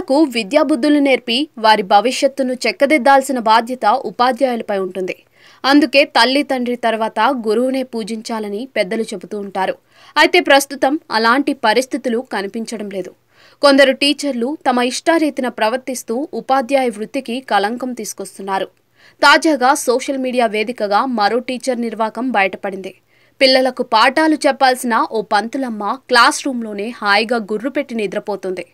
పిల్లలకు విద్యాబుద్ధులు నేర్పి వారి భవిష్యత్తును చెక్కదిద్దాల్సిన బాధ్యత ఉపాధ్యాయులపై ఉంటుంది. అందుకే తల్లి తండ్రి తర్వాత గురువునే పూజించాలని పెద్దలు చెబుతూ ఉంటారు. అయితే ప్రస్తుతం అలాంటి పరిస్థితులు కనిపించడం లేదు. కొందరు టీచర్లు తమ ఇష్టారీతిన ప్రవర్తిస్తూ ఉపాధ్యాయ వృత్తికి కళంకం తీసుకొస్తున్నారు. తాజాగా సోషల్ మీడియా వేదికగా మరో టీచర్ నిర్వాకం బయటపడింది. పిల్లలకు పాఠాలు చెప్పాల్సిన ఓ పంతులమ్మ క్లాస్ రూంలోనే హాయిగా గుర్రు పెట్టి నిద్రపోతుంది.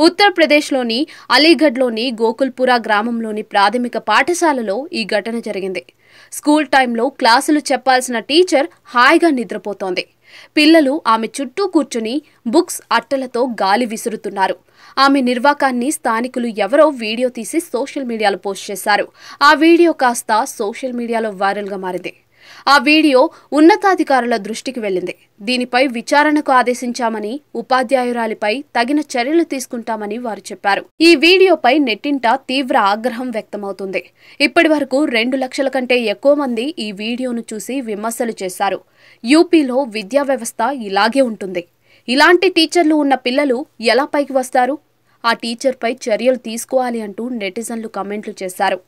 ఉత్తరప్రదేశ్లోని అలీగఢ్లోని గోకుల్పురా గ్రామంలోని ప్రాథమిక పాఠశాలలో ఈ ఘటన జరిగింది. స్కూల్ టైంలో క్లాసులు చెప్పాల్సిన టీచర్ హాయిగా నిద్రపోతోంది. పిల్లలు ఆమె చుట్టూ కూర్చుని బుక్స్ అట్టలతో గాలి విసురుతున్నారు. ఆమె నిర్వాకాన్ని స్థానికులు ఎవరో వీడియో తీసి సోషల్ మీడియాలో పోస్ట్ చేశారు. ఆ వీడియో కాస్త సోషల్ మీడియాలో వైరల్గా మారింది. ఆ వీడియో ఉన్నతాధికారుల దృష్టికి వెళ్లింది. దీనిపై విచారణకు ఆదేశించామని, ఉపాధ్యాయురాలిపై తగిన చర్యలు తీసుకుంటామని వారు చెప్పారు. ఈ వీడియోపై నెట్టింట తీవ్ర ఆగ్రహం వ్యక్తమవుతుంది. ఇప్పటి వరకు 2 లక్షల కంటే ఎక్కువ మంది ఈ వీడియోను చూసి విమర్శలు చేశారు. యూపీలో విద్యా వ్యవస్థ ఇలాగే ఉంటుంది. ఇలాంటి టీచర్లు ఉన్న పిల్లలు ఎలా పైకి వస్తారు? ఆ టీచర్పై చర్యలు తీసుకోవాలి అంటూ నెటిజన్లు కామెంట్లు చేశారు.